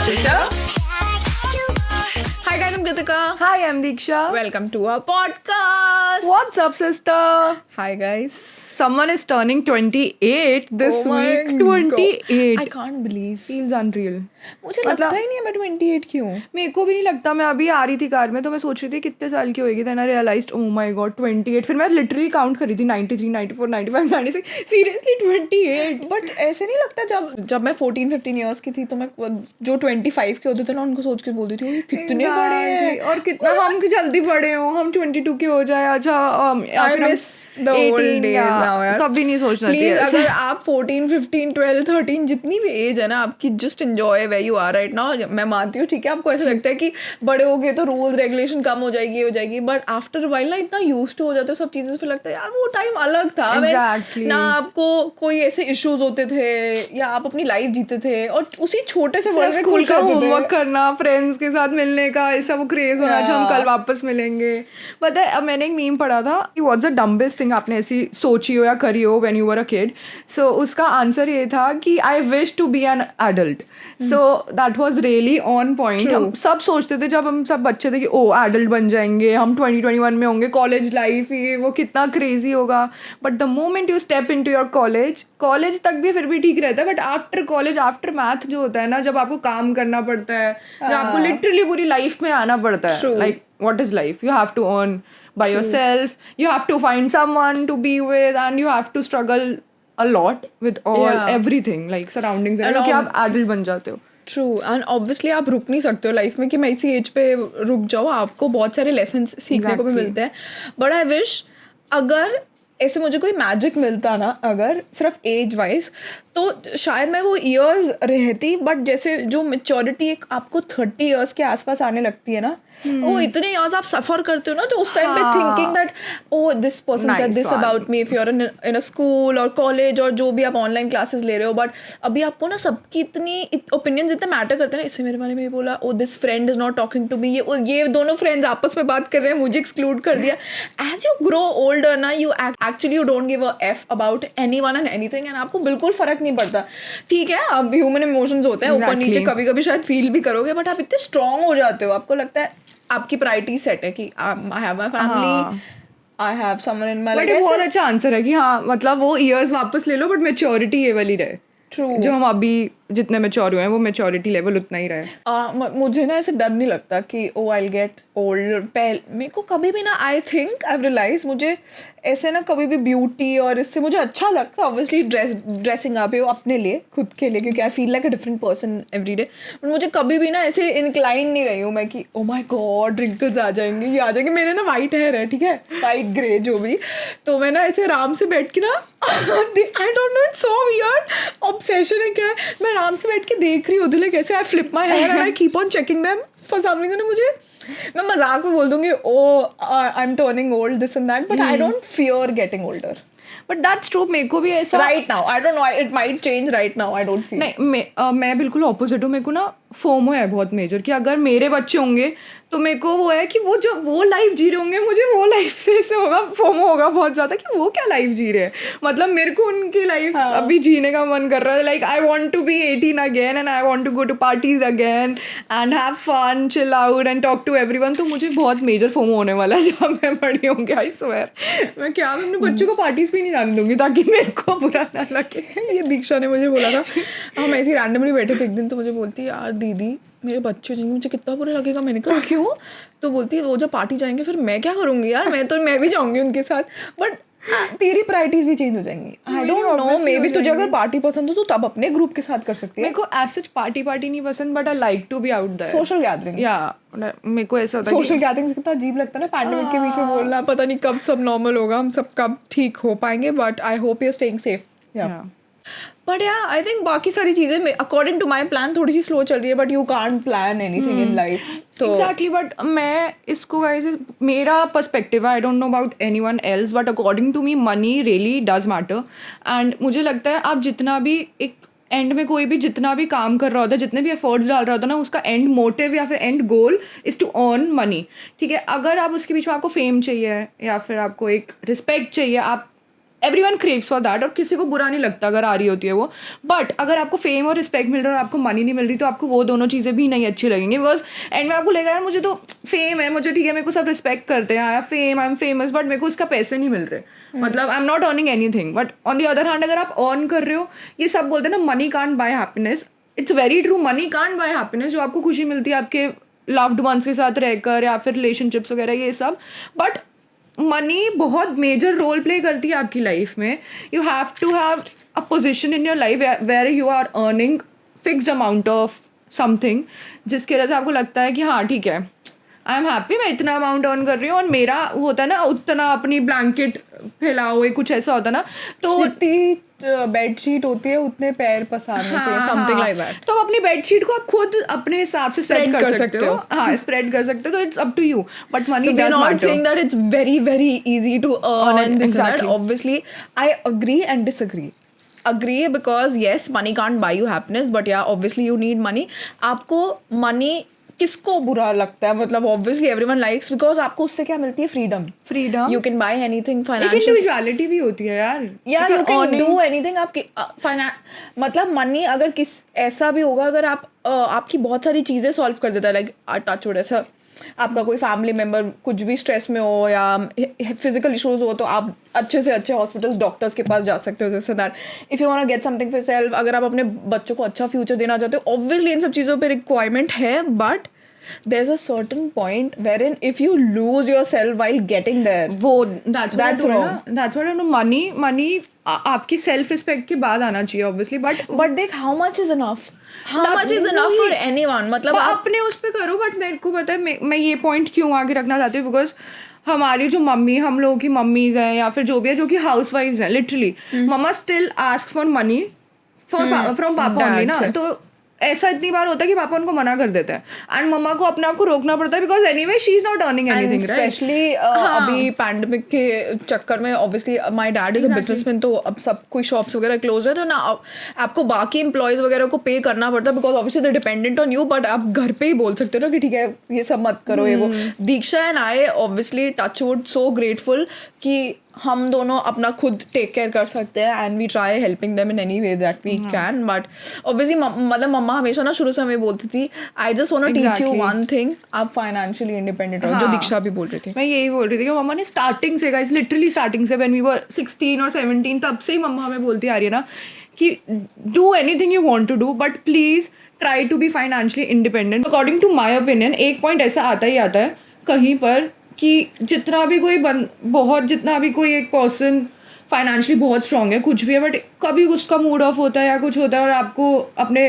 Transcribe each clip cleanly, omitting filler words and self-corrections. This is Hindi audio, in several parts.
sister. Hi guys, I'm Kritika. Hi, I'm Diksha. Welcome to our podcast. What's up, sister? Hi guys. Someone is turning 28 this Oh my week. God. 28. I can't believe. Feels unreal. मुझे लगता ही नहीं है मैं 28 की हूँ. मेरे को भी नहीं लगता. मैं अभी आ रही थी कार में तो मैं सोच रही थी कितने साल की होगी. Then I realized, oh my god, 28. फिर मैं लिटरली काउंट कर रही थी 93, 94, 95, 96. Seriously 28. बट ऐसे नहीं लगता जब मैं 14-15 ईयर्स की थी तो मैं जो 25 के होते थे ना उनको सोच के बोलती थी कितने बड़े हैं और कितना हम जल्दी बड़े हो. हम 22 के हो जाए. अच्छा I miss the old days now यार. कभी नहीं सोचना Please, चाहिए. अगर आप 14, 15, 12, 13 जितनी भी एज है ना आपकी, just enjoy way you are right now. मैं मानती हूँ ठीक है आपको ऐसा लगता है कि बड़े हो गए तो रूल्स रेगुलेशन कम हो जाएगी बट आफ्टर वाइल ना इतना यूज टू हो जाते हो सब चीजें. फिर लगता है यार वो टाइम अलग था. Exactly. ना आपको कोई ऐसे इश्यूज होते थे या आप अपनी लाइफ जीते थे और उसी छोटे से वर्ल्ड में स्कूल खुश का रहते थे. होमवर्क करना, फ्रेंड्स के साथ मिलने का, ऐसा वो क्रेज होना अच्छा हम कल वापस मिलेंगे. पता है अब मैंने एक मीम पढ़ा था कि व्हाट्स द डम्बेस्ट थिंग आपने ऐसी सोची हो या करी हो when you were a kid. So उसका आंसर ये था कि I wish to be an adult. So that was really on point. हम सब सोचते थे जब हम सब बच्चे थे कि ओ एडल्ट बन जाएंगे हम 2021 में होंगे, कॉलेज लाइफ ये वो कितना क्रेजी होगा. But the moment you step in to your college तक भी फिर भी ठीक रहता है. But after college after math जो होता है ना, जब आपको काम करना पड़ता है, जब आपको लिटरली पूरी लाइफ में आना पड़ता है. Like what is life? You have to earn by yourself. You have to find someone to be with, and you have to struggle a lot with everything like surroundings. And कि आप adult बन जाते हो. ट्रू. एंड ऑब्वियसली आप रुक नहीं सकते हो लाइफ में कि मैं इसी एज पे रुक जाऊँ. आपको बहुत सारे लेसन्स सीखने को भी मिलते हैं. बट आई विश अगर ऐसे मुझे कोई मैजिक मिलता ना अगर सिर्फ एज वाइज तो शायद मैं वो ईयर्स रहती. बट जैसे जो मेच्योरिटी एक आपको 30 ईयर्स के आसपास आने लगती है ना, वो इतने ईयर्स आप सफ़र करते हो ना तो उस टाइम पे thinking that oh this person said this about me. If you are in a school और कॉलेज और जो भी आप ऑनलाइन क्लासेस ले रहे हो, बट अभी आपको ना सबकी इतनी ओपिनियंस इतने मैटर करते हैं ना. इससे मेरे बारे में बोला oh this friend is not talking to me, ये दोनों फ्रेंड्स आपस में बात कर रहे हैं, मुझे एक्सक्लूड कर दिया. एज यू ग्रो ओल्डर ना you actually you don't give a F about anyone and anything and आपको बिल्कुल फर्क नहीं पड़ता. ठीक है अब ह्यूमन इमोशंस होते हैं ऊपर नीचे, कभी कभी शायद फील भी करोगे बट आप इतने स्ट्रांग हो जाते हो. आपको लगता है आपकी प्रायोरिटी सेट है कि I have my family, I have someone in my life. But बहुत अच्छा आंसर है कि हाँ मतलब वो ईयर्स वापस ले लो बट मेच्योरिटी ये वाली रहे. ट्रू. जो हम अभी जितने मेच्योर हुए हैं वो मेच्योरिटी लेवल उतना ही रहे. मुझे ना ऐसे डर नहीं लगता कि ओ आई विल गेट ओल्ड. मेरे को कभी भी ना आई थिंक आई रियलाइज मुझे ऐसे ना कभी भी ब्यूटी और इससे मुझे अच्छा लगता है ऑब्वियसली ड्रेसिंग आप हो अपने लिए खुद के लिए क्योंकि I feel like a different person every day. But मुझे कभी भी ना ऐसे इंक्लाइन नहीं रही हूँ मैं कि ओ माई गॉड रिंकल्स आ जाएंगे ये आ जाएंगे. मेरे ना वाइट हेयर है ठीक है, वाइट ग्रे जो भी, तो मैं ना ऐसे आराम से बैठ के ना आई don't no it's so weird obsession है क्या है. मैं आराम से बैठ के देख रही होती लाइक ऐसे I flip my hair and I keep on checking them for some reason. मुझे मैं मजाक में बोल दूंगी oh I am turning old this and that but I don't fear getting older. But that's true. मेरे को भी ऐसा right now I don't know it might change right now I don't feel. नहीं मैं बिल्कुल ऑपोजिट हूँ. मेरे को ना फोमो है बहुत मेजर कि अगर मेरे बच्चे होंगे तो मेरे को वो है कि वो जो वो लाइफ जी रहे होंगे मुझे वो लाइफ से ऐसे होगा फोमो होगा बहुत ज़्यादा कि वो क्या लाइफ जी रहे हैं. मतलब मेरे को उनकी लाइफ अभी जीने का मन कर रहा है. Like I want to be 18 again and I want to go to parties again and have fun chill out and talk to everyone. तो मुझे बहुत मेजर फोमो होने वाला है जब मैं बड़ी होंगी. आई स्वेयर मैं अपने बच्चों को पार्टीज भी नहीं जाने दूंगी ताकि मेरे को बुरा ना लगे. ये दीक्षा ने मुझे बोला था, हम ऐसे ही रैंडमली बैठे थे एक दिन तो मुझे बोलती यार दीदी मेरे बच्चे जिनमें मुझे कितना बुरा लगेगा. मैंने कहा क्यों? तो बोलती है वो जब पार्टी जाएंगे फिर मैं क्या करूँगी यार, मैं भी जाऊँगी उनके साथ. बट तेरी प्रायोरिटीज भी चेंज हो जाएंगी. आई डोंट नो मे बी तुझे अगर पार्टी पसंद हो तो तब अपने ग्रुप के साथ कर सकती है. मेरे को एज सच पार्टी नहीं पसंद but I like to be out there. Social gathering या मेरे को ऐसा होता है सोशल गैदरिंग्स कितना अजीब लगता है ना पैंडेमिक के बीच में बोलना. पता नहीं कब सब नॉर्मल होगा, हम सब कब ठीक हो पाएंगे. But I hope you are staying safe. But yeah I think बाकी सारी चीज़ें अकॉर्डिंग टू माई प्लान थोड़ी सी स्लो चल रही है but you can't plan anything in life. तो एग्जैक्टली. बट मैं इसको मेरा पर्सपेक्टिव है. I don't know about anyone else but according to me money really does matter. And मुझे लगता है आप जितना भी एक एंड में कोई भी जितना भी काम कर रहा होता है, जितने भी एफर्ट्स डाल रहा होता है ना, उसका एंड मोटिव या फिर end goal is to earn money. ठीक है, अगर आप उसके पीछे आपको फेम चाहिए या फिर आपको एक रिस्पेक्ट चाहिए, आप एवरीवन क्रेव्स फॉर दैट, और किसी को बुरा नहीं लगता अगर आ रही होती है वो. बट अगर आपको फेम और रिस्पेक्ट मिल रहा है और आपको मनी नहीं मिल रही, तो आपको वो दोनों चीज़ें भी नहीं अच्छी लगेंगी. बिकॉज एंड में आपको लगेगा यार मुझे तो फेम है, मुझे ठीक है, मेरे को सब रिस्पेक्ट करते हैं, आई एम फेमस, बट मेरे को उसका पैसे नहीं मिल रहे. मतलब I am not earning anything. But on the other hand अगर आप अर्न कर रहे हो, ये सब बोलते हैं ना money can't buy happiness. It's very true, money can't buy happiness. जो आपको खुशी मिलती है आपके लव्ड वंस के साथ रहकर या फिर रिलेशनशिप्स वगैरह ये सब, बट मनी बहुत मेजर रोल प्ले करती है आपकी लाइफ में. You have to have a position in your life where you are earning fixed amount of something, जिसकी वजह से आपको लगता है कि हाँ ठीक है, आई एम हैप्पी, मैं इतना अमाउंट अर्न कर रही हूँ. और मेरा होता है ना उतना अपनी ब्लैंकेट फैलाओ, कुछ ऐसा होता है ना, तो बेडशीट होती है उतने पैर पसारने चाहिए, समथिंग लाइक दैट. तो अपनी बेडशीट को आप खुद अपने हिसाब से सेट कर सकते हो. हाँ, स्प्रेड कर सकते हो. तो it's up to you. But money does not saying that it's very easy to earn and this and that. Obviously I agree and disagree. Agree because yes, money can't buy you happiness, but yeah, obviously you need money. आपको money किसको बुरा लगता है, मतलब ऑब्वियसली एवरीवन लाइक्स, बिकॉज आपको उससे क्या मिलती है, freedom. You can buy anything. Financial individuality भी होती है यार, यू कैन डू एनीथिंग. आपकी मतलब मनी अगर किस ऐसा भी होगा, अगर आप आपकी बहुत सारी चीज़ें सॉल्व कर देता है, लाइक टच वुड, ऐसा आपका कोई फैमिली मेम्बर कुछ भी स्ट्रेस में हो या फिजिकल इश्यूज हो, तो आप अच्छे से अच्छे हॉस्पिटल्स डॉक्टर्स के पास जा सकते हो. जैसे that if you want to get something for self, अगर आप अपने बच्चों को अच्छा फ्यूचर देना चाहते हो, ऑब्वियसली इन सब चीज़ों पे रिक्वायरमेंट है. But there's a certain point wherein if you lose yourself while getting there, that's wrong. That's what money आपकी सेल्फ रिस्पेक्ट के बाद आना चाहिए ऑब्वियसली. बट देख how much is enough for anyone. मतलब अपने उस पे करो. बट मेरे को पता है मैं ये पॉइंट क्यों आगे रखना चाहती हूँ, बिकॉज हमारी जो मम्मी, हम लोगों की मम्मीज हैं या फिर जो भी है, जो कि हाउस वाइफ्स हैं, literally mama still ask for money from papa only ना. तो ऐसा इतनी बार होता है कि पापा उनको मना कर देते हैं एंड मम्मा को अपने आप को रोकना पड़ता है, because anyway she is not earning anything, specially अभी पैंडेमिक के चक्कर में. Obviously my dad is a businessman, तो अब सब कोई शॉप्स वगैरह क्लोज है, तो ना आपको बाकी एम्प्लॉयज वगैरह को पे करना पड़ता है, because obviously they dependent on you. But आप घर पे ही बोल सकते हो ना कि ठीक है ये सब मत करो, ये वो. Diksha and I obviously touch wood so grateful कि हम दोनों अपना खुद टेक केयर कर सकते हैं and we try helping them in any way that we can. But obviously मतलब मम्मा हमेशा ना शुरू से हमें बोलती थी, I just want to teach you one thing, आप फाइनेंशियली इंडिपेंडेंट हो. जो दीक्षा भी बोल रही थी, मैं यही बोल रही थी कि मम्मा ने स्टार्टिंग से, गाइस लिटरली स्टार्टिंग से, व्हेन वी वर 16 और 17, तब से ही मम्मा हमें बोलती आ रही है ना कि do anything you want to do, but please try to be financially independent. According to my opinion एक पॉइंट ऐसा आता ही आता है कहीं पर कि जितना भी कोई एक पर्सन फाइनेंशियली बहुत स्ट्रांग है, कुछ भी है, बट कभी उसका मूड ऑफ होता है या कुछ होता है और आपको अपने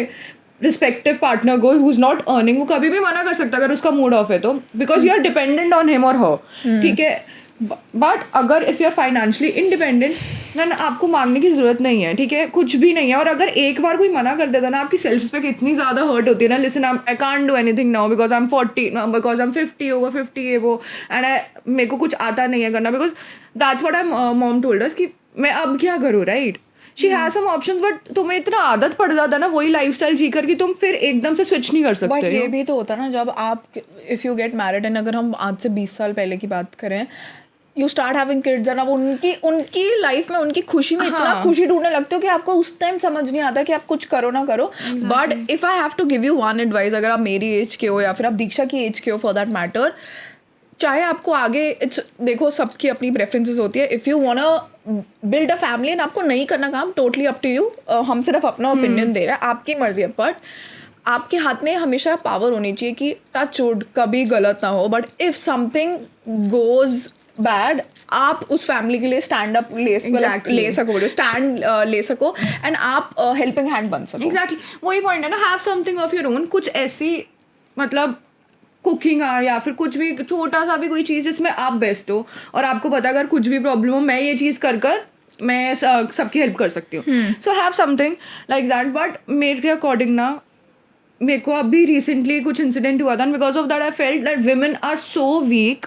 रिस्पेक्टिव पार्टनर को हु इज़ नॉट अर्निंग, वो कभी भी मना कर सकता है अगर उसका मूड ऑफ है तो, because you are dependent on him और हर. ठीक है, बट अगर if you are financially independent then आपको मांगने की ज़रूरत नहीं है. ठीक है, कुछ भी नहीं है. और अगर एक बार कोई मना कर देता ना, आपकी सेल्फ रिस्पेक्ट इतनी ज़्यादा हर्ट होती है ना, listen I can't do anything now because I am 40, because I am 50 over 50 है वो, एंड मेरे को कुछ आता नहीं है करना, because that's what I mom told us कि मैं अब क्या करूँ, right. She has some options, but तुम्हें इतना आदत पड़ जाता है ना वही लाइफस्टाइल जीकर कि तुम फिर एकदम से स्विच नहीं कर सकते. बट ये भी तो होता है ना, जब आप if you get married and अगर हम आज से 20 साल पहले की बात करें, you start having kids and अब उनकी लाइफ में उनकी खुशी में इतना खुशी ढूंढने लगते हो कि आपको उस टाइम समझ नहीं आता कि आप कुछ करो ना करो. But if I have to give you one advice, अगर आप मेरी एज के हो या फिर आप दीक्षा की एज के हो फॉर दैट मैटर, चाहे आपको आगे देखो सबकी अपनी प्रेफरेंसेस होती है. If you want build a family and आपको नहीं करना काम, टोटली अप टू यू. हम सिर्फ अपना ओपिनियन दे रहे हैं, आपकी मर्जी है. बट आपके हाथ में हमेशा पावर होनी चाहिए कि टच वुड कभी गलत ना हो, but if something goes bad, आप उस फैमिली के लिए स्टैंड अप ले सको, स्टैंड ले सको एंड आप हेल्पिंग हैंड बन सको. एग्जैक्टली वही पॉइंट है ना, have something of your own. कुछ ऐसी मतलब कुकिंग या फिर कुछ भी छोटा सा भी कोई चीज़ जिसमें आप बेस्ट हो और आपको पता अगर कुछ भी प्रॉब्लम हो, मैं ये चीज़ कर मैं सबकी हेल्प कर सकती हूँ. So have something like that. But मेरे अकॉर्डिंग ना, मेरे को अभी रिसेंटली कुछ इंसिडेंट हुआ था, because of that I felt that women are so weak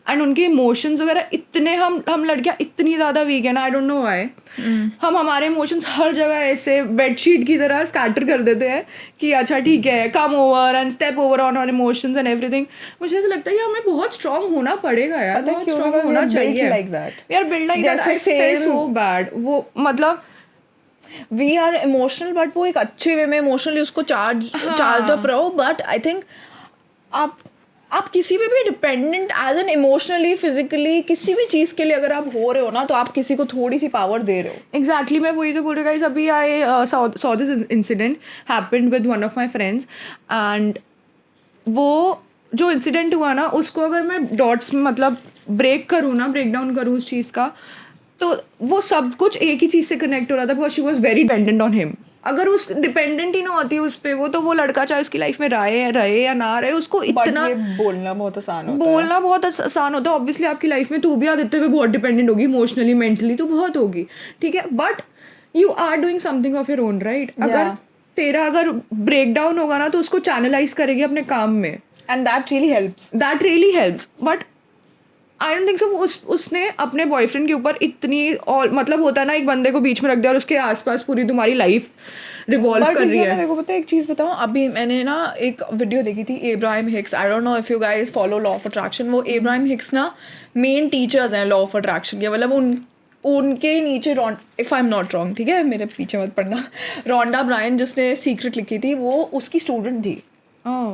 and उनके इमोशंस वगैरह इतने, हम लड़कियां इतनी ज़्यादा वीक है ना, आई डोंट नो व्हाई। हम हमारे इमोशंस हर जगह ऐसे बेडशीट की तरह स्कैटर कर देते हैं कि अच्छा ठीक है, come over and step over on our emotions and everything. मुझे ऐसा लगता है कि हमें बहुत स्ट्रांग होना पड़ेगा यार, पता है बहुत क्यों? स्ट्रांग Because we होना are built चाहिए like that. We are build like that. जैसे I felt same- so bad, वो मतलब वी आर इमोशनल, बट वो एक अच्छे वे में इमोशनली उसको चार्ज अप रहो। बट आई थिंक आप किसी पे भी dependent as an emotionally physically किसी भी चीज़ के लिए अगर आप हो रहे हो ना, तो आप किसी को थोड़ी सी पावर दे रहे हो। एग्जैक्टली मैं वही तो बोल रही हूँ। अभी I saw this incident happened with one of my friends, and वो जो इंसिडेंट हुआ ना, उसको अगर मैं डॉट्स मतलब ब्रेक करूँ ना, ब्रेक डाउन करूँ उस चीज़ का, तो वो सब कुछ एक ही चीज़ से कनेक्ट हो रहा था, because she was very dependent on him. अगर उस डिपेंडेंट ही ना होती उस पर, वो लड़का चाहे उसकी लाइफ में रहे या ना रहे, उसको इतना ये बोलना बहुत आसान होता है। बोलना बहुत आसान होता है। ऑब्वियसली आपकी लाइफ में तू भी आदित्य पे बहुत डिपेंडेंट होगी, इमोशनली मेंटली तो बहुत होगी, ठीक है, but you are doing something of your own, right? अगर तेरा अगर ब्रेक डाउन होगा ना, तो उसको चैनलाइज करेगी अपने काम में, and that really helps. But I don't think so उसने अपने बॉयफ्रेंड के ऊपर इतनी, और मतलब होता है ना, एक बंदे को बीच में रख दिया और उसके आसपास पूरी तुम्हारी लाइफ रिवॉल्व कर रही है। मेरे को पता है एक चीज़ बताऊँ, अभी मैंने ना एक वीडियो देखी थी Abraham Hicks, I don't know if you guys follow law of attraction. वो एब्राहम हिक्स ना मेन टीचर्स हैं लॉ ऑफ अट्रैक्शन के, मतलब उनके नीचे if I am not wrong, ठीक है, मेरे पीछे मत पड़ना, रोंडा ब्रायन जिसने सीक्रेट लिखी थी, वो उसकी स्टूडेंट थी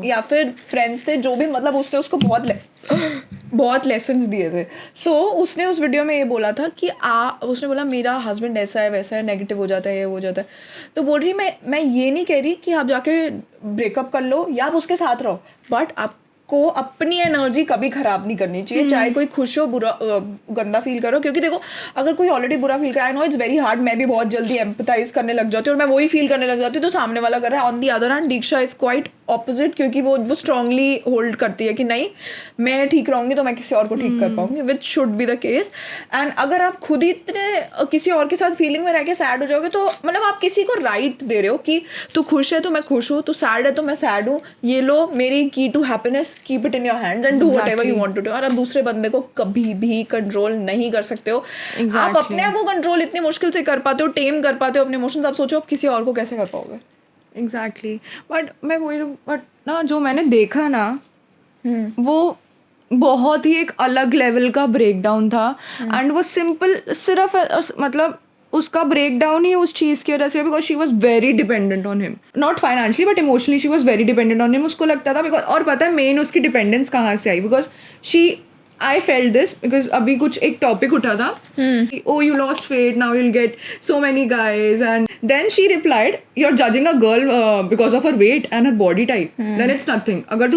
या फिर फ्रेंड्स थे जो भी, मतलब उसने उसको बहुत लेसन्स दिए थे। सो उसने उस वीडियो में ये बोला था कि उसने बोला मेरा हस्बैंड ऐसा है वैसा है, नेगेटिव हो जाता है, ये हो जाता है। तो बोल रही मैं ये नहीं कह रही कि आप जाके ब्रेकअप कर लो या आप उसके साथ रहो, बट आपको अपनी एनर्जी कभी खराब नहीं करनी चाहिए, चाहे कोई खुश हो, बुरा गंदा फील करो। क्योंकि देखो, अगर कोई ऑलरेडी बुरा फील कर रहा है, नो इट्स वेरी हार्ड, मैं भी बहुत जल्दी एम्पथाइज करने लग जाती हूँ और मैं वही फील करने लग जाती हूँ, तो सामने वाला कर रहा है। On the other hand Diksha is quite opposite, क्योंकि वो स्ट्रांगली होल्ड करती है कि नहीं, मैं ठीक रहूँगी तो मैं किसी और को ठीक कर पाऊंगी, which should be the case. And अगर आप खुद ही इतने किसी और के साथ फीलिंग में रह के सैड हो जाओगे, तो मतलब आप किसी को राइट दे रहे हो कि तू खुश है तो मैं खुश हूँ, तू सैड है तो मैं सैड हूँ, ये लो मेरी key to happiness, keep it in your hands and do whatever you want to do. और आप दूसरे बंदे को कभी भी कंट्रोल नहीं कर सकते हो। आप अपने आप को कंट्रोल इतनी मुश्किल से कर पाते हो, टेम कर पाते हो अपने इमोशंस, आप सोचो आप किसी और को कैसे कर पाओगे। एग्जैक्टली बट मैं वही, बट ना जो मैंने देखा ना, वो बहुत ही एक अलग लेवल का ब्रेक डाउन था। एंड वो सिंपल सिर्फ मतलब उसका ब्रेक डाउन ही उस चीज़ की वजह से, because she was very dependent on him, not financially but emotionally she was very dependent on him. उसको लगता था, बिकॉज, और पता है मेन उसकी डिपेंडेंस कहाँ से आई, because I felt this, because अभी कुछ एक टॉपिक उठा था, oh you lost weight, now you'll get so many guys, and then she replied, you are judging a girl because of her weight and her body type, then it's nothing. अगर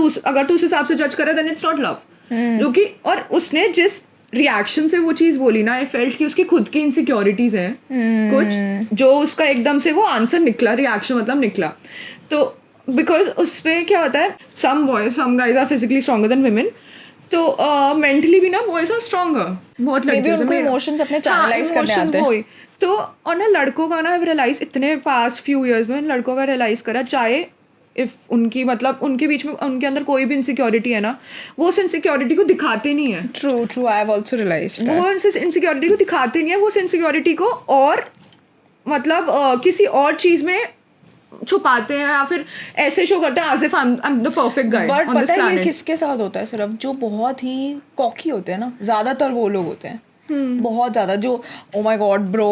तू उस हिसाब से जज करे, देन इट्स नॉट लव। जो कि, और उसने जिस रिएक्शन से वो चीज़ बोली ना, आई फेल्ट कि उसकी खुद की इनसिक्योरिटीज हैं कुछ, जो उसका एकदम से वो आंसर निकला, रिएक्शन मतलब निकला। तो बिकॉज उस पर क्या होता है, some guys are physically stronger than women, तो मेंटली भी ना बॉयज आर स्ट्रॉन्गर, बहुत इमोशंस अपने चैनलाइज करने आते हैं। तो और ना लड़कों का ना रियलाइज इतने पास्ट फ्यू इयर्स में लड़कों का रियलाइज करा, चाहे इफ उनकी मतलब उनके बीच में उनके अंदर कोई भी इनसिक्योरिटी है ना, वो उस इनसिक्योरिटी को दिखाते नहीं है। True I have also realised वो उस इनसिक्योरिटी को दिखाते नहीं है, वो उस इनसिक्योरिटी को और मतलब किसी और चीज में छुपाते हैं या फिर ऐसे शो करते हैं as if I am the perfect guy on this planet. But पता है ये किसके साथ होता है? सिर्फ जो बहुत ही कॉकी होते हैं ना, ज्यादातर वो लोग होते हैं बहुत ज्यादा, जो oh my god bro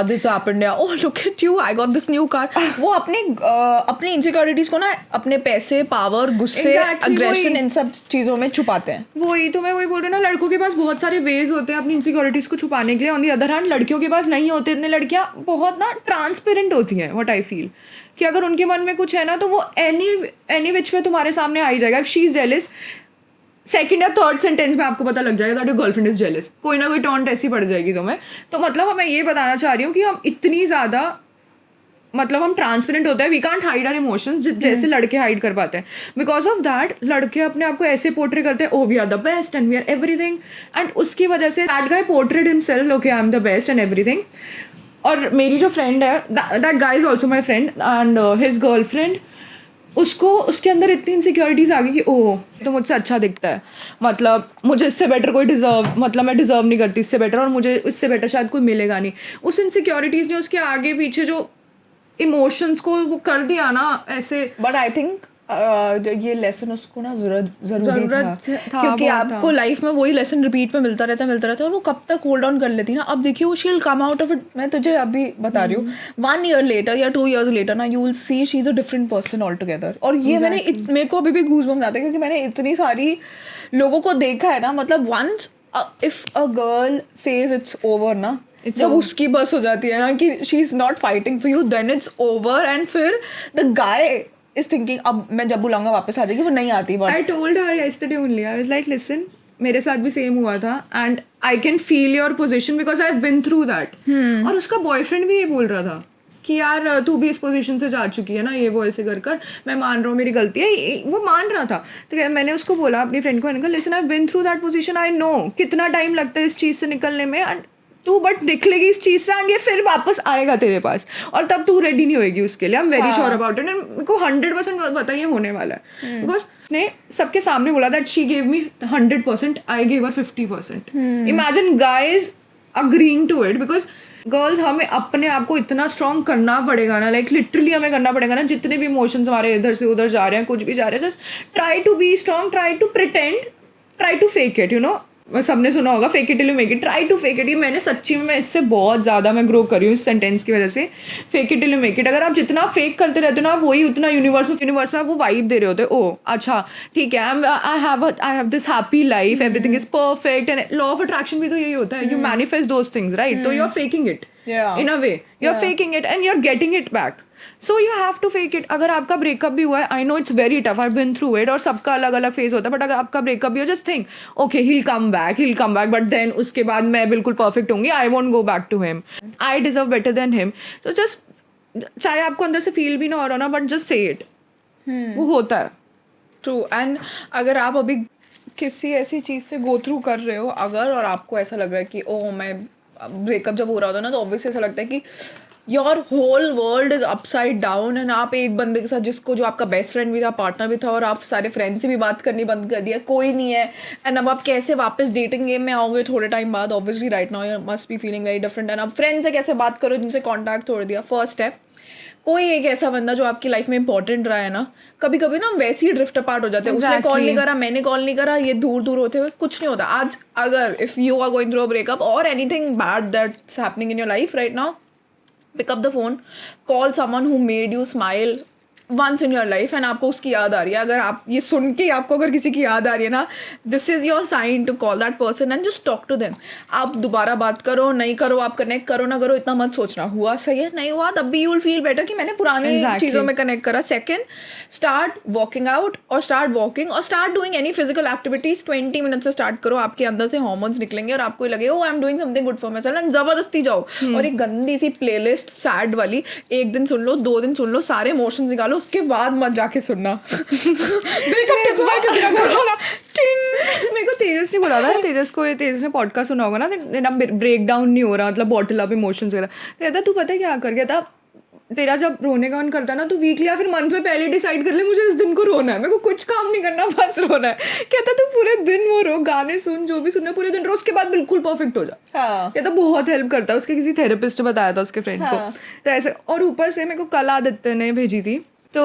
this happened, या oh look at you I got this new car. वो अपनी इनसिक्योरिटीज को ना अपने पैसे, पावर, गुस्से, अग्रेशन, इन सब चीजों में छुपाते हैं। वही तो मैं वही बोल रही हूँ ना, लड़कों के पास बहुत सारे वेज होते हैं अपनी इनसिक्योरिटीज को छुपाने के लिए। ऑन दी अदर हैंड लड़कियों के पास नहीं होते इतने। लड़कियां बहुत ना ट्रांसपेरेंट होती हैं, व्हाट आई फील, कि अगर उनके मन में कुछ है ना, तो वो एनी विच में तुम्हारे सामने आ ही जाएगा। If she is jealous, second या थर्ड सेंटेंस में आपको पता लग जाएगा that your girlfriend is jealous, कोई ना कोई टॉन्ट ऐसी पड़ जाएगी तुम्हें। तो मतलब मैं ये बताना चाह रही हूँ कि हम इतनी ज़्यादा मतलब हम ट्रांसपेरेंट होते हैं, we can't hide our emotions जैसे लड़के हाइड कर पाते हैं। बिकॉज ऑफ दैट लड़के अपने आप को ऐसे पोर्ट्रे करते हैं, oh we are the best and we are everything, and उसकी वजह से that guy portrayed himself, okay I am the best and everything. और मेरी जो फ्रेंड है, that guy is also my friend, and his girlfriend उसको उसके अंदर इतनी इनसिक्योरिटीज आ गई कि ओह तो मुझसे अच्छा दिखता है, मतलब मुझे इससे बेटर कोई मतलब मैं डिजर्व नहीं करती इससे बेटर, और मुझे इससे बेटर शायद कोई मिलेगा नहीं। उस इनसिक्योरिटीज ने उसके आगे पीछे जो इमोशंस को वो कर दिया ना ऐसे। बट आई थिंक ये लेसन उसको ना जरूरी था, क्योंकि बहुत आपको लाइफ में वही लेसन रिपीट में मिलता रहता है, और वो कब तक होल्ड ऑन कर लेती ना। अब देखिए वो she will come out of it. मैं तुझे अभी बता रही हूँ 1 year लेटर या 2 years लेटर ना you will see she is a different person all together. और ये मेरे को अभी भी गूज़बम्स आते हैं, क्योंकि मैंने इतनी सारी लोगों को देखा है ना। मतलब once if a girl says it's over ना, जब उसकी बस हो जाती है ना कि she is not fighting for you, then it's over. And फिर द गाय इज थिंकिंग अब मैं जब बुलाऊंगा वापस आ जाएगी, वो नहीं आती। I told her yesterday only, I was like listen, मेरे साथ भी सेम हुआ था and I can feel your position because I have been through that. और उसका बॉयफ्रेंड भी ये बोल रहा था कि यार तू भी इस पोजीशन से जा चुकी है ना, ये वो ऐसे कर मैं मान रहा हूँ मेरी गलती है, वो मान रहा था। तो मैंने उसको बोला अपनी फ्रेंड को, मैंने कहा listen I have been through that position, I know कितना टाइम लगता है इस चीज़ से निकलने में, एंड तू बट निकलेगी इस चीज़ से एंड ये फिर वापस आएगा तेरे पास, और तब तू रेडी नहीं होएगी उसके लिए। I am very sure about it, and मेरे को 100% पता ये होने वाला है। बिकॉज ने सबके सामने बोला that she gave me 100%, I gave her 50%। Imagine guys agreeing to it, because girls हमें अपने आप को इतना स्ट्रॉन्ग करना पड़ेगा ना, लाइक लिटरली हमें करना पड़ेगा ना, जितने भी इमोशंस हमारे इधर से उधर जा रहे हैं, कुछ भी जा रहे हैं, just try to be strong, try to pretend, try to fake it, you know. सबने सुना होगा fake it till you make it, try to fake it. ये मैंने सच्ची में, मैं इससे बहुत ज़्यादा मैं ग्रो करी हूँ इस सेंटेंस की वजह से। Fake it till you make it, अगर आप जितना फेक करते रहते हो ना, वही उतना यूनिवर्स में आप वो वाइब दे रहे होते हो। ओ अच्छा ठीक है, I have this happy life, everything is perfect, and law of attraction भी तो यही होता है, you manifest those things right. तो you are faking it in a way, you are faking it and you are getting it back. So you have to fake it. अगर आपका ब्रेकअप भी हुआ है, I know it's very tough, I been through it, और सबका अलग अलग फेज होता है, बट अगर आपका ब्रेकअप भी हो, just think okay he come back, but then उसके बाद मैं बिल्कुल परफेक्ट होंगी, I won't go back to him, I deserve better than him. तो जस्ट चाहे आपको अंदर से फील भी ना हो रहा ना, बट जस्ट से इट, वो होता है। ट्रू। एंड अगर आप अभी किसी ऐसी चीज़ से गो थ्रू कर रहे हो अगर, और आपको ऐसा लग रहा है कि ओह मैं ब्रेकअप जब हो रहा होता है ना, तो ऑब्वियसली ऐसा लगता है कि your whole world is upside down, and आप एक बंदे के साथ जिसको जो आपका बेस्ट फ्रेंड भी था, पार्टनर भी था, और आप सारे फ्रेंड से भी बात करनी बंद कर दिया, कोई नहीं है। एंड अब आप कैसे वापस डेटिंग गेम में आओगे थोड़े टाइम बाद? Obviously right now you must be feeling very different. And अब फ्रेंड से कैसे बात करो जिनसे कॉन्टैक्ट छोड़ दिया? फर्स्ट स्टेप, कोई एक ऐसा बंदा जो आपकी लाइफ में इंपॉर्टेंट रहा है ना, कभी कभी ना हम वैसे ही ड्रिफ्ट अपार्ट हो जाते हैं। उसने कॉल नहीं करा, मैंने कॉल नहीं करा, ये दूर दूर होते हुए कुछ नहीं होता। आज अगर if you are going through a breakup और anything bad that's happening in your life right now, pick up the phone, call someone who made you smile once in your life, and आपको उसकी याद आ रही है। अगर आप ये सुन के आपको अगर किसी की याद आ रही है ना, this is your sign to call that person and just talk to them. आप दोबारा बात करो नहीं करो, आप कनेक्ट करो ना करो, इतना मत सोचना। हुआ सही है, नहीं हुआ तब भी यू विल फील बेटर कि मैंने पुरानी चीज़ों में कनेक्ट करा। सेकेंड, स्टार्ट वॉकिंग आउट और स्टार्ट वॉकिंग और start doing any physical activities. 20 minute से स्टार्ट करो, आपके अंदर से हॉर्मोन्स निकलेंगे और आपको लगेगा oh I am doing something good for myself, and जबरदस्ती जाओ और एक गंदी सी प्लेलिस्ट सैड वाली 1 दिन सुन लो, 2 दिन सुन लो, सारे इमोशंस निकालो, उसके बाद मत जाके सुनना। मेरे को तेजस ने बोला था, तेजस ने पॉडकास्ट सुना होगा ना, तेरा ब्रेक डाउन नहीं हो रहा, मतलब बॉटल अप इमोशंस वगैरह। कहता तू पता है क्या कर गया था, तेरा जब रोने का मन करता है ना, तो वीकली या फिर मंथ में पहले डिसाइड कर ले मुझे इस दिन को रोना है, मेरे को कुछ काम नहीं करना, बस रोना है। कहता तू पूरे दिन वो रो, गाने सुन, जो भी सुनना पूरे दिन रो, उसके बाद बिल्कुल परफेक्ट हो जा। कहता बहुत हेल्प करता है। उसके किसी थेरेपिस्ट बताया था उसके फ्रेंड को, तो ऐसे। और ऊपर से मेरे को कल आदित्य ने भेजी थी, तो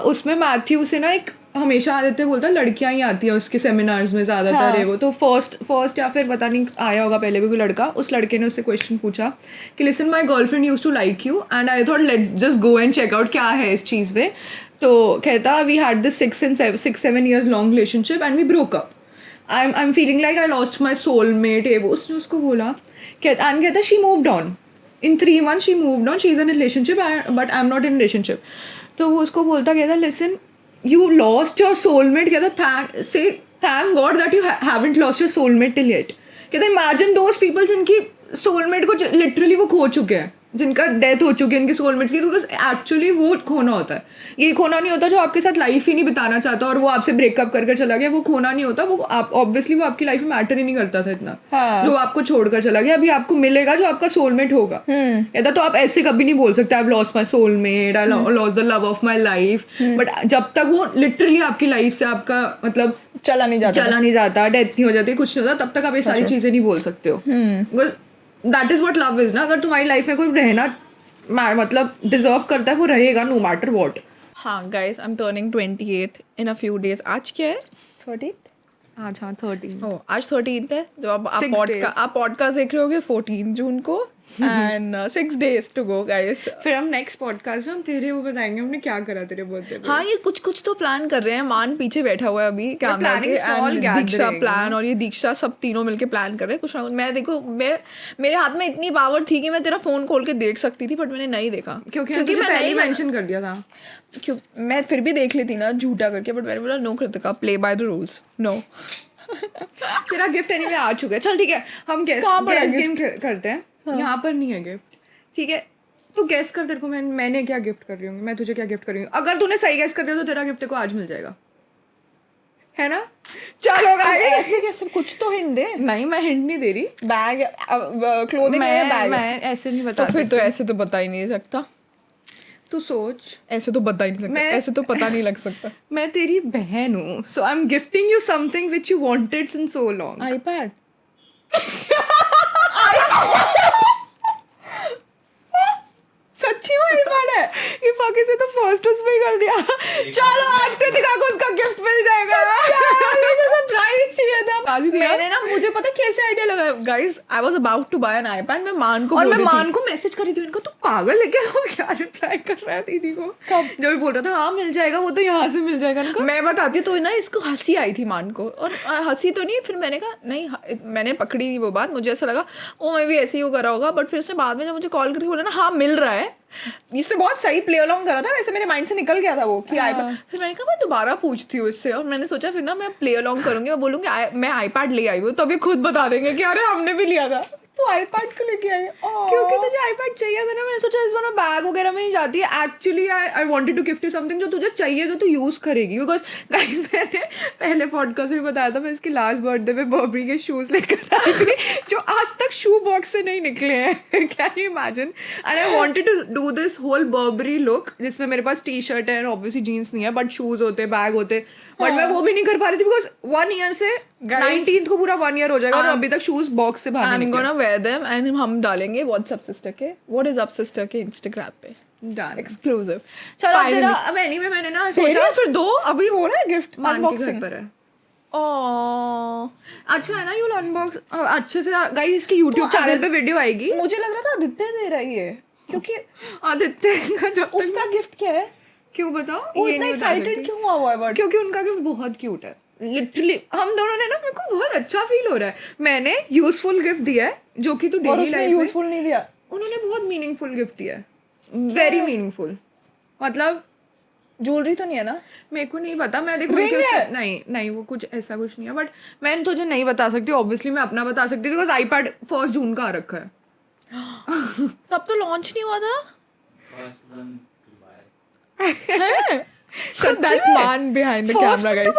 उसमें मैथ्यू से ना एक हमेशा आदित्य बोलता है लड़कियां ही आती है उसके सेमिनार्स में ज़्यादातर है वो। तो फर्स्ट या फिर पता नहीं आया होगा पहले भी कोई लड़का, उस लड़के ने उससे क्वेश्चन पूछा कि listen my girlfriend used to like you and I thought let's just go and check out क्या है इस चीज़ में। तो कहता we had this 6-7 years long relationship and we broke up, I am feeling like I lost my soulmate. वो उसने उसको बोला, कहता she moved on in 3 months, she moved on, she is in a relationship but I am not in a relationship। तो वो उसको बोलता कहता listen you lost your soulmate, कहता thank God that you haven't lost your soulmate till yet। कहता imagine those people जिनकी soulmate को literally वो खो चुके हैं, जिनका डेथ हो चुकी है इनकी सोलमेट्स की, बिकॉज एक्चुअली वो खोना होता है, ये खोना नहीं होता जो आपके साथ लाइफ ही नहीं बिताना चाहता और वो आपसे ब्रेकअप कर चला गया, वो खोना नहीं होता, वो आप ऑब्वियसली वो आपकी लाइफ में मैटर ही नहीं करता था इतना, जो आपको छोड़कर चला गया। अभी आपको मिलेगा जो आपका सोलमेट होगा, या तो आप ऐसे कभी नहीं बोल सकते I have lost my soulmate, I lost the love of my life, but जब तक वो लिटरली आपकी लाइफ से आपका मतलब चला नहीं जाता, डेथ नहीं हो जाती, कुछ नहीं होता, तब तक आप ये सारी चीजें नहीं बोल सकते हो, because that is what love is ना। अगर तुम्हारी लाइफ में कोई रहना मतलब डिजर्व करता है, वो रहेगा नो मैटर व्हाट। हाँ guys, I am turning 28 in a few days. आज क्या है? 30? आज हाँ 13। आज 13 है। जब आप 6 days. पॉडकास्ट देख रहे होगे 14 जून को, and 6 days to go guys. फिर हम नेक्स्ट पॉडकास्ट में हम तेरे वो बताएंगे हमने क्या करा तेरे बर्थडे पे। हाँ, ये कुछ तो प्लान कर रहे हैं। मान पीछे बैठा हुआ है अभी कैमरा के, एंड दीक्षा प्लान, और ये दीक्षा सब तीनों मिलके प्लान कर रहे हैं कुछ ना। मैं देखो, मेरे हाथ में इतनी पावर थी कि मैं तेरा फोन खोल के देख सकती थी, बट मैंने नहीं देखा क्योंकि मैं पहले मेंशन कर दिया था। क्यों मैं फिर भी देख लेती ना झूठा करके, बट मैंने बोला no Kritika, play by the rules, no. तेरा गिफ्ट एनीवे आ चुका है, चल ठीक है हम गेस गेम करते हैं। यहाँ पर नहीं है गिफ्ट, ठीक है तू गेस कर, तेरे को मैंने क्या गिफ्ट कर रही हूँ, मैं तुझे क्या गिफ्ट कर रही हूँ। अगर तूने सही गेस कर दिया तो तेरा गिफ्ट को आज मिल जाएगा, है ना? चलो गाइस, ऐसे कैसे, कुछ तो हिंट दे। नहीं मैं हिंट नहीं दे रही। बैग, क्लोथिंग है, बैग? मैं ऐसे नहीं बता, तो फिर तो ऐसे तो बता ही नहीं सकता। तू सोच, ऐसे तो बता ही नहीं सकता, ऐसे तो पता नहीं लग सकता। मैं तेरी बहन हूँ, so I am gifting you something which you wanted since so long. IPad. सच्ची में आईपैड है, ये फाकी से तो फर्स्ट उसमें ही कर दिया। चलो आज कृतिका को उसका गिफ्ट मिल जाएगा। सरप्राइज चाहिए था। मैंने ना, मुझे पता कैसे आइडिया लगा guys, I was about to buy an iPad. मैं मान को, और मैं मान को मैसेज करी थी, इनको तू पागल है क्या, वो क्या रिप्लाई कर रहा है दीदी को। कब जब भी बोल रहा था हाँ मिल जाएगा, वो तो यहाँ से मिल जाएगा ना। मैं बताती हूँ। तो ना इसको हंसी आई थी मान को, और हंसी तो नहीं, फिर मैंने कहा नहीं, मैंने पकड़ी नहीं वो बात। मुझे ऐसा लगा ओ मैं भी ऐसे ही वो करा होगा, बट फिर उसने बाद में जब मुझे कॉल करके बोला ना हाँ मिल रहा है, इसने बहुत सही प्ले अलॉन्ग करा था। वैसे मेरे माइंड से निकल गया था वो कि आईपैड। फिर मैंने कहा मैं दोबारा पूछती हूँ इससे, और मैंने सोचा फिर ना मैं प्ले अलॉन्ग करूँगी, मैं बोलूँगी मैं आईपैड ले आई हूँ, तो अभी खुद बता देंगे कि अरे हमने भी लिया था। तो आईपैड को लेके आई, क्योंकि तुझे आईपैड चाहिए था ना। मैंने सोचा इस बार बैग वगैरह में ही जाती है। Actually I wanted to gift you something जो तुझे चाहिए, जो तू यूज करेगी। बिकॉज गाइस मैंने पहले पॉडकास्ट में बताया था, मैं इसकी लास्ट बर्थडे पे बर्बरी के शूज लेकर आई थी जो आज तक शू बॉक्स से नहीं निकले हैं। Can you imagine? And I wanted to do this whole Burberry look जिसमें मेरे पास टी शर्ट है, ऑब्वियसली जीन्स नहीं है, बट शूज होते, बैग होते, बट मैं वो भी नहीं कर पा रही थी बिकॉज 1 ईयर से 19th को पूरा 1 ईयर हो जाएगा और अभी तक शूज बॉक्स से बाहर नहीं निकले। wear them and हम डालेंगे व्हाट्सएप सिस्टर के, व्हाट इज अप सिस्टर के इंस्टाग्राम पे, डन एक्सक्लूसिव। चलो तेरा अब एनीवे मैंने ना सोचा फिर दो अभी वो ना गिफ्ट अनबॉक्सिंग पर है। अच्छा है ना, यू अनबॉक्स अच्छे से। गाइस इसके YouTube चैनल पे वीडियो आएगी। मुझे लग रहा था आदित्य दे रही है, क्योंकि आदित्य का जब उसका गिफ्ट क्या है, क्यों बताओ, वो इतना एक्साइटेड क्यों हुआ है? बट क्योंकि उनका गिफ्ट बहुत क्यूट है। लिटरली हम दोनों ने ना, मेरे को बहुत अच्छा फील हो रहा है। मैंने यूजफुल गिफ्ट दिया है जो कि तू डेली लाइफ में यूजफुल नहीं दिया। उन्होंने बहुत मीनिंगफुल गिफ्ट दिया है, वेरी मीनिंगफुल। मतलब ज्वेलरी तो नहीं है ना? मेरे को नहीं पता, मैं देखो नहीं वो कुछ ऐसा कुछ नहीं है, बट मैं तुझे नहीं बता सकती। ऑब्वियसली मैं अपना बता सकती बिकॉज आईपैड 1 जून का आ रखा है। तब तो लॉन्च नहीं हुआ था। That's man behind the camera, guys.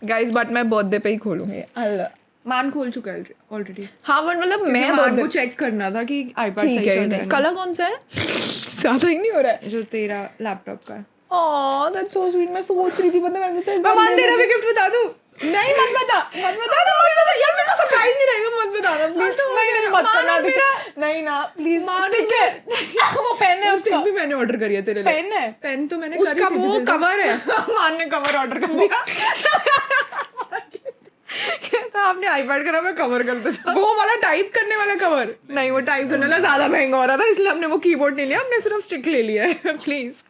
Guys, but मैं बर्थडे पे ही खोलूंगी। अल्लाह, मान खोल चुका है ऑलरेडी। हाँ मतलब मैं मान को चेक करना था कि आईपैड सही चल रहा है। कलर कौन सा है? ज्यादा ही नहीं हो रहा है जो तेरा लैपटॉप का है। Oh that's so sweet. मैं सोच रही थी मतलब मैं मान तेरा भी गिफ्ट बता दूं? नहीं मत बता यार, मेरे को सरप्राइज नहीं रहेगा, मत बताना प्लीज। नहीं मत करना नहीं ना प्लीज। स्टिक है वो पेन है, स्टिक भी मैंने ऑर्डर करी है तेरे लिए। पेन है? पेन तो मैंने उसका वो कवर है। मान ने कवर ऑर्डर कर दिया। तो आपने आईपैड करा, मैं कवर कर देता। वो वाला टाइप करने वाला कवर नहीं, वो टाइप करने वाला ज्यादा महंगा हो रहा था, इसलिए हमने वो कीबोर्ड नहीं लिया, हमने सिर्फ स्टिक ले लिया है। प्लीज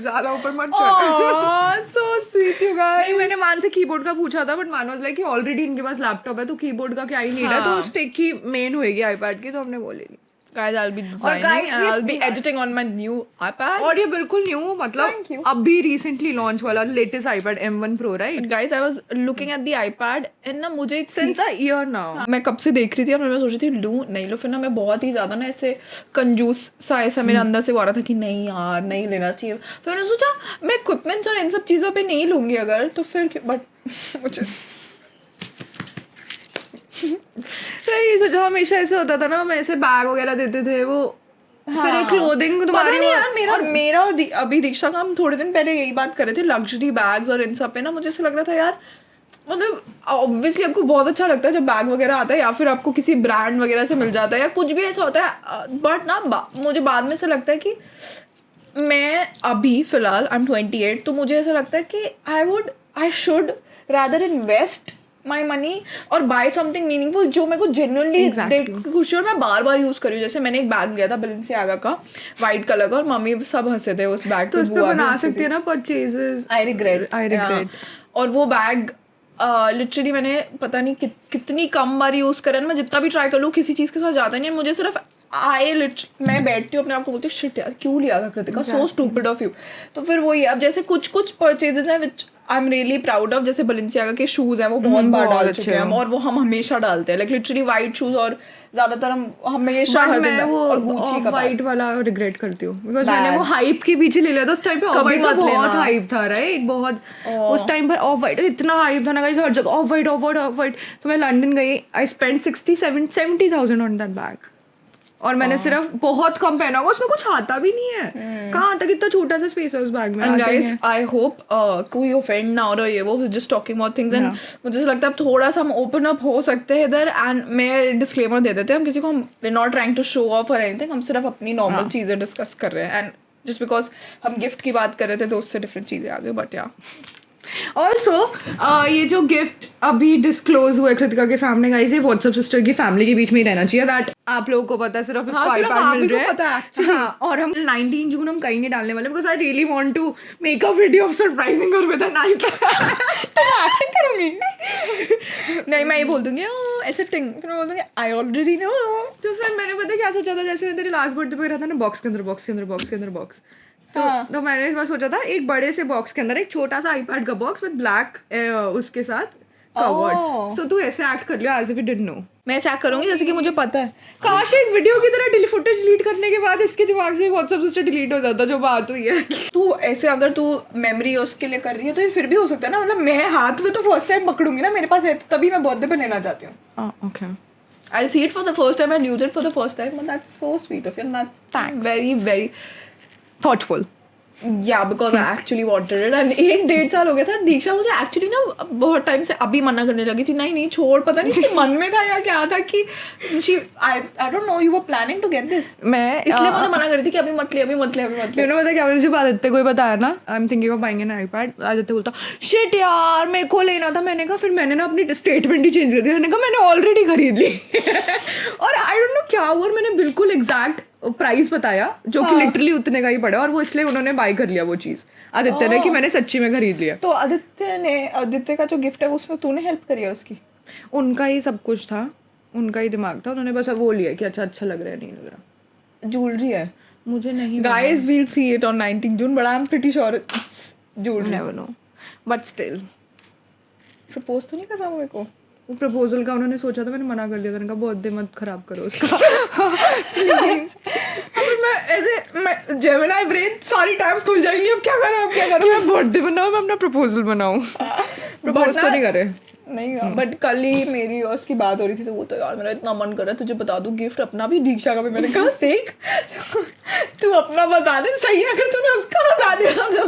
ज्यादा ऊपर मत चढ़। So sweet you guys. नहीं, मैंने मान से कीबोर्ड का पूछा था, बट मान वाज लाइक कि ऑलरेडी इनके पास लैपटॉप है तो कीबोर्ड का क्या ही नीड है, तो स्टिक ही मेन होएगी आईपैड की, तो हमने वो ले ली। Guys, I'll be designing and I'll be editing on my new iPad. और ये बिल्कुल न्यू मतलब Thank you. अभी रिसेंटली लॉन्च वाला latest iPad M1 Pro right But guys, I was looking at the iPad and ना मुझे एक सिंस अ ईयर नाउ मैं कब से देख रही थी और मैं सोच रही थी लूँ नहीं लो, फिर ना मैं बहुत ही ज़्यादा ना ऐसे कंजूस सा ऐसा मेरे अंदर से वो आ रहा था कि नहीं यार नहीं लेना चाहिए. फिर मैंने सोचा मैं इक्विपमेंट्स और इन सब चीज़ों पे नहीं लूँगी अगर तो फिर बट मुझे सही सोचा हमेशा ऐसे होता था ना मैं ऐसे बैग वगैरह देते थे वो फिर एक क्लोथिंग पता तुम्हारी नहीं यार मेरा और अभी दीक्षा का हम थोड़े दिन पहले यही बात कर रहे थे लग्जरी बैग्स और इन सब पे ना मुझे ऐसा लग रहा था यार मतलब ऑब्वियसली आपको बहुत अच्छा लगता है जब बैग वगैरह आता है या फिर आपको किसी ब्रांड वगैरह से मिल जाता है या कुछ भी ऐसा होता है बट ना मुझे बाद में ऐसा लगता है कि मैं अभी फ़िलहाल आई एम 28 तो मुझे ऐसा लगता है कि I should rather invest my money और बाय समथिंग मीनिंगफुल जो मेरे को जेन्युइनली देख खुशी और मैं बार बार यूज़ करूँ. जैसे मैंने एक बैग लिया था Balenciaga का वाइट कलर का और मम्मी सब हंसे थे उस बैग तो उस पे बना सकती है ना परचेजेस आई रिग्रेट और वो बैग लिटरली मैंने पता नहीं कितनी कम बार यूज़ करा ना मैं जितना भी ट्राई कर लूँ किसी चीज़ के साथ जाता नहीं. मुझे सिर्फ मैं बैठती हूँ अपने आप को बोलती हूँ शिट यार क्यों लिया था Kritika so stupid of you. तो फिर वही अब जैसे कुछ परचेजेस हैं which I am really proud of. जैसे Balenciaga के शूज़ हैं वो बहुत बार डाल चुके हैं हम और वो हम हमेशा डालते हैं लाइक लिटरली वाइट शूज़ और ज़्यादातर हम हमेशा मैं वो वाइट वाला रिग्रेट करती हूँ बिकॉज मैंने वो हाइप के पीछे ले लिया था उस टाइम पे ऑफ वाइट बहुत हाइप था राइट बहुत उस टाइम पर ऑफ वाइट इतना हाइप था ना गाइस हर जगह ऑफ वाइट. तो मैं लंदन गई I spend 70,000 on that bag और मैंने सिर्फ बहुत कम पहना होगा उसमें कुछ आता भी नहीं है कहाँ आता कितना छोटा सा स्पेस है उस बैग में. And guys, I hope कोई ऑफेंड ना हो रहा है वो just talking about things and मुझे ऐसा लगता है अब थोड़ा सा हम ओपन अप हो सकते हैं इधर एंड मैं डिस्क्लेमर दे देते हैं हम किसी को हम we're not trying to show off or anything हम सिर्फ अपनी नॉर्मल चीज़ें डिस्कस कर रहे हैं एंड जस्ट बिकॉज हम गिफ्ट की बात कर रहे थे तो उससे डिफरेंट चीज़ें आ गई बट या ऑल्सो ये जो गिफ्ट अभी डिस्क्लोज हुआ है कृतिका के सामने गाइस ये व्हाट्सएप सिस्टर की फैमिली के बीच में ही रहना चाहिए दैट आप लोगों को पता है सिर्फ इसको iPad मिल रहा है हाँ और हम 19 जून हम कहीं नहीं डालने वाले because I really want to make a video of surprising her with an iPad. तो मैं एक्टिंग करूँगी नहीं मैं ये बोल दूँगी ऐसे टिंग फिर मैं बोल दूँगी आई ऑलरेडी नो. तो फिर मैंने पता क्या सोचा था जैसे मैं तेरे लास्ट बर्थडे पे रहा था ना बॉक्स के अंदर बॉक्स तो मैंने इस बार सोचा था एक बड़े से बॉक्स के अंदर एक छोटा सा iPad का बॉक्स विद ब्लैक उसके साथ कवर्ड सो तू ऐसे एक्ट कर लियो as if you didn't know. मैं ऐसे एक्ट करूँगी जैसे कि मुझे पता है. काश एक वीडियो की तरह फुटेज डिलीट करने के बाद इसके दिमाग से व्हाट्सएप सिस्टर डिलीट हो जाता जो बात हुई है. तू ऐसे अगर तू मेमोरी उसके लिए कर रही है तो ये फिर भी हो सकता है ना मतलब मैं हाथ में तो फर्स्ट टाइम पकड़ूंगी ना मेरे पास है तो तभी मैं बर्थडे पे लेना चाहती हूँ. Okay I'll see it for the first time and use it for the first time but that's so sweet of you and that's very very thoughtful. Yeah, because I actually wanted it and 1-1.5 साल हो गया था. दीक्षा मुझे एक्चुअली ना बहुत टाइम से अभी मना करने लगी थी नहीं छोड़ पता नहीं उसके मन में था या क्या था कि I don't know you were planning to get this. मैं इसलिए मुझे मना कर रही थी कि अभी मत ले पता क्या मुझे आदित्य को ही बताया ना I am thinking of buying an iPad Aditya बोलता शिट यार मेरे को लेना था मैंने कहा फिर मैंने ना अपनी स्टेटमेंट ही चेंज कर दी मैंने कहा मैंने ऑलरेडी खरीद ली और आई डोंट नो क्या हुआ और मैंने बिल्कुल एग्जैक्ट प्राइस बताया जो कि लिटरली उतने का ही पड़ा और वो इसलिए उन्होंने बाय कर लिया वो चीज़ आदित्य ने कि मैंने सच्ची में खरीद लिया. तो आदित्य का जो गिफ्ट है उसमें तूने हेल्प करी है उसकी. उनका ही सब कुछ था उनका ही दिमाग था उन्होंने बस वो लिया कि अच्छा लग रहा है नहीं लग रहा. ज्वेलरी है मुझे नहीं guys we'll see it on 19 June but I'm pretty sure it's jewelry. never know but still propose तो नहीं कर रहा मेरे को. वो प्रपोजल का उन्होंने सोचा था मैंने मना कर दिया था उनका बर्थडे मत खराब करो उसका. मैं ऐसे जेमिनी ब्रेन सारी टाइम्स खुल जाएंगी अब क्या करूँ मैं बर्थडे बनाऊँ मैं अपना प्रपोजल बनाऊँ प्रपोज तो नहीं करे नहीं बट कल ही मेरी और उसकी बात हो रही थी तो वो तो यार मेरा इतना मन कर रहा है तुझे बता दूँ गिफ्ट अपना भी दीक्षा का भी. मैंने कहा देख तू अपना बता दे सही है अगर तूने उसका बता दिया जो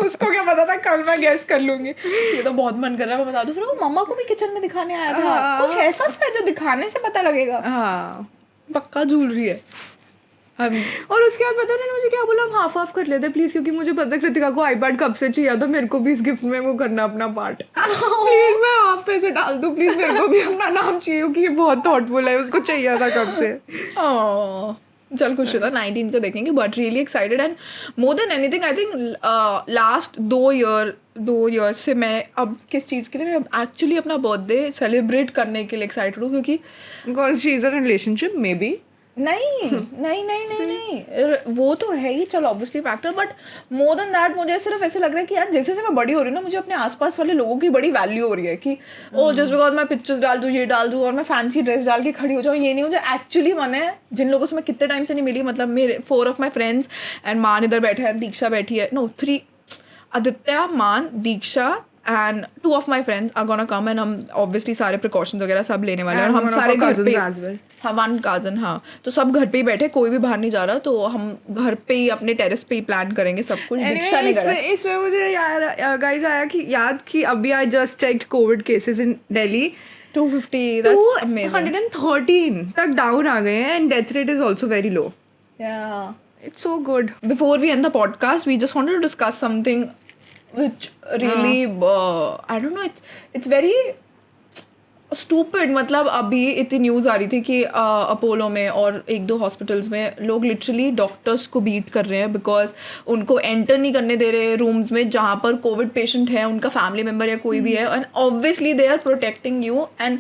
उसको क्या पता था कल मैं गेस कर लूंगी. ये तो बहुत मन कर रहा है मैं बता दूँ. फिर वो मम्मा को भी किचन में दिखाने आया था कुछ ऐसा सा जो दिखाने से पता लगेगा. हाँ पक्का ज्वेलरी है. और उसके बाद पता नहीं मुझे क्या बोला हम हाफ कर लेते प्लीज क्योंकि मुझे पता कृतिका को iPad कब से चाहिए था मेरे को भी इस गिफ्ट में वो करना अपना पार्ट. प्लीज मैं हाफ पैसे डाल दूँ प्लीज मेरे को भी अपना नाम चाहिए क्योंकि ये बहुत थॉटफुल है उसको चाहिए था कब से. चल खुश होता 19 को देखेंगे but really excited and more than anything I think last 2 year से मैं अब किस चीज़ के लिए एक्चुअली अपना बर्थडे सेलिब्रेट करने के लिए एक्साइटेड हूँ क्योंकि because she is in relationship may be नहीं नहीं नहीं नहीं नहीं, वो तो है ही, चलो obviously factor, but more than that मुझे सिर्फ ऐसे लग रहा है कि यार जैसे जैसे मैं बड़ी हो रही हूँ ना, मुझे अपने आसपास वाले लोगों की बड़ी वैल्यू हो रही है कि ओ जस्ट बिकॉज मैं पिक्चर्स डाल दूँ, ये डाल दूँ और मैं फैंसी ड्रेस डाल के खड़ी हो जाऊँ, ये नहीं, मुझे एक्चुअली मन है जिन लोगों से मैं कितने टाइम से नहीं मिली, मतलब मेरे 4 ऑफ माई फ्रेंड्स एंड मान इधर बैठे हैं, दीक्षा बैठी है, नो 3, आदित्य, मान, दीक्षा and 2 of my friends are gonna come and हम obviously सारे precautions वगैरह सब लेने वाले हैं और हम सारे घर पे, हाँ 1 cousin, हाँ तो सब घर पे ही बैठे, कोई भी बाहर नहीं जा रहा, तो हम घर पे ही अपने टेरेस पे ही प्लान करेंगे सब कुछ। दीक्षा नहीं करा इसमें मुझे यार गाइस आया कि याद कि अभी I just checked Covid cases in Delhi 250, that's amazing, 113 तक डाउन आ गए हैं and death rate is also very low. yeah, it's so good. before we end the podcast we just wanted to discuss something which really I don't know, it's very stupid, मतलब अभी इतनी न्यूज़ आ रही थी कि अपोलो में और 1-2 हॉस्पिटल्स में लोग लिटरली डॉक्टर्स को बीट कर रहे हैं बिकॉज उनको एंटर नहीं करने दे रहे रूम्स में जहाँ पर कोविड पेशेंट है, उनका फैमिली मेम्बर या कोई भी है, and obviously they are protecting you, and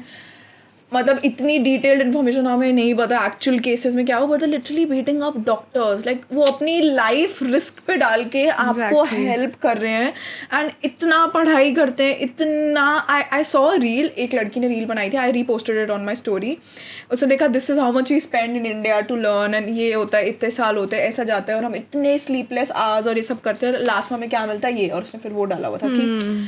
मतलब इतनी डिटेल्ड इन्फॉर्मेशन हमें नहीं पता एक्चुअल केसेस में क्या हो, but literally beating up doctors, like वो अपनी लाइफ रिस्क पे डाल के आपको हेल्प कर रहे हैं, एंड इतना पढ़ाई करते हैं, इतना आई सॉ रील, एक लड़की ने रील बनाई थी, I reposted it on my story, उसने देखा this is how much we spend in India to learn, and ये होता है, इतने साल होते हैं, ऐसा जाता है, और हम इतने स्लीपलेस आवर्स और ये सब करते हैं, लास्ट में हमें क्या मिलता है ये, और उसने फिर वो डाला हुआ था कि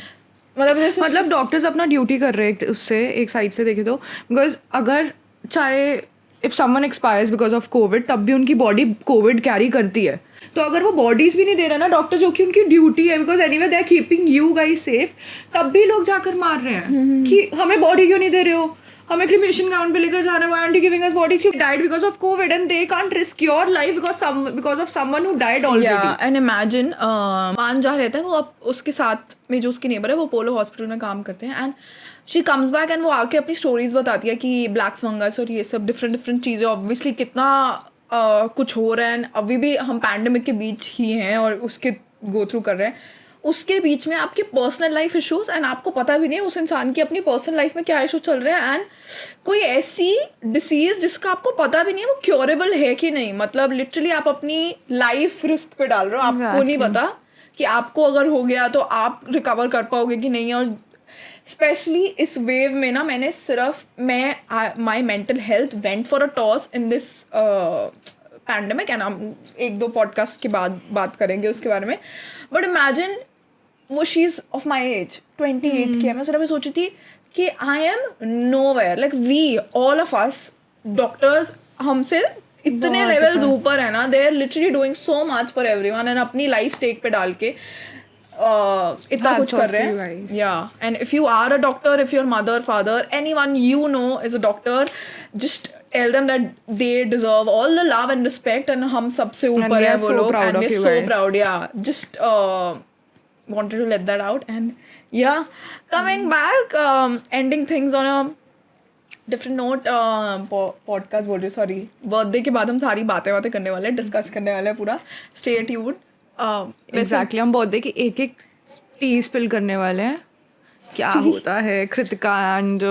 मतलब डॉक्टर्स अपना ड्यूटी कर रहे हैं उससे एक साइड से देखे तो, बिकॉज अगर चाहे if someone expires because of Covid तब भी उनकी बॉडी कोविड कैरी करती है, तो अगर वो बॉडीज भी नहीं दे रहे ना डॉक्टर, जो कि उनकी ड्यूटी है, because anyway they are keeping you guys safe, तब भी लोग जाकर मार रहे हैं कि हमें बॉडी क्यों नहीं दे रहे हो, हमें क्रिमेशन ग्राउंड पे लेकर जाना है, and giving us bodies who died because of COVID and they can't risk your life because of someone who died already. Yeah, and imagine मान जहाँ रहता है वो, अब उसके साथ में जो उसकी नेबर है वो पोलो हॉस्पिटल में काम करते हैं, and she comes back and वो आके अपनी स्टोरीज बताती है कि ब्लैक फंगस और ये सब डिफरेंट चीज़ें, ऑब्वियसली कितना कुछ हो रहा है, एंड अभी भी हम पैंडेमिक के बीच ही हैं और उसके गो थ्रू कर रहे हैं, उसके बीच में आपके पर्सनल लाइफ इश्यूज, एंड आपको पता भी नहीं उस इंसान की अपनी पर्सनल लाइफ में क्या इशू चल रहे हैं, एंड कोई ऐसी डिसीज जिसका आपको पता भी नहीं है वो क्योरेबल है कि नहीं, मतलब लिटरली आप अपनी लाइफ रिस्क पे डाल रहे हो, आपको नहीं पता कि आपको अगर हो गया तो आप रिकवर कर पाओगे कि नहीं, और स्पेशली इस वेव में ना मैंने सिर्फ माई mental health went for a toss in this pandemic, and हम 1-2 पॉडकास्ट के बाद बात करेंगे उसके बारे में, बट इमेजिन वो she is of my age 28 की है, मैं सिर्फ सोची थी कि I am nowhere, like we all of us doctors हमसे इतने लेवल्स ऊपर है ना, they are literally doing so much for everyone, and अपनी लाइफ स्टेक पे डाल के इतना कुछ कर रहे हैं, या, and if you are a doctor, if your mother father anyone you no is a doctor, just tell them that they deserve all the love and respect, and हम सबसे ऊपर है वो लोग, and we're so proud, yeah, just wanted to let that out, and yeah, coming back, ending things on a different note, podcast बोल रही, sorry, birthday के बाद हम सारी बातें करने वाले हैं, डिस्कस करने वाले हैं पूरा, stay tuned, exactly, हम बर्थडे की एक टी स्पिल करने वाले हैं, क्या होता है Kritika and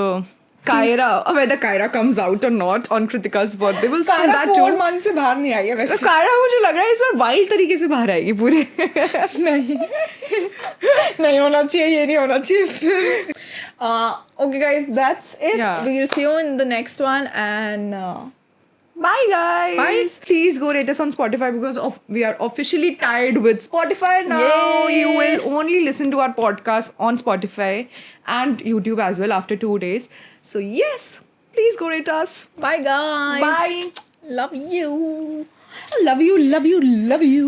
Kyra, whether Kyra comes out or not on Kritika's birthday, we'll find that too. 4 months से बाहर नहीं आई है वैसे, तो Kyra मुझे लग रहा है इस बार वाइल्ड तरीके से बाहर आएगी पूरे नहीं होना चाहिए, ये नहीं होना चाहिए फिर। Okay guys, that's it, we'll see you in the next one, and bye guys. Bye. Please go rate us on Spotify because we are officially tied with Spotify now. Yay. You will only listen to our podcast on Spotify and YouTube as well after 2 days. So yes, please go rate us. Bye guys. Bye. Love you. Love you, love you, love you.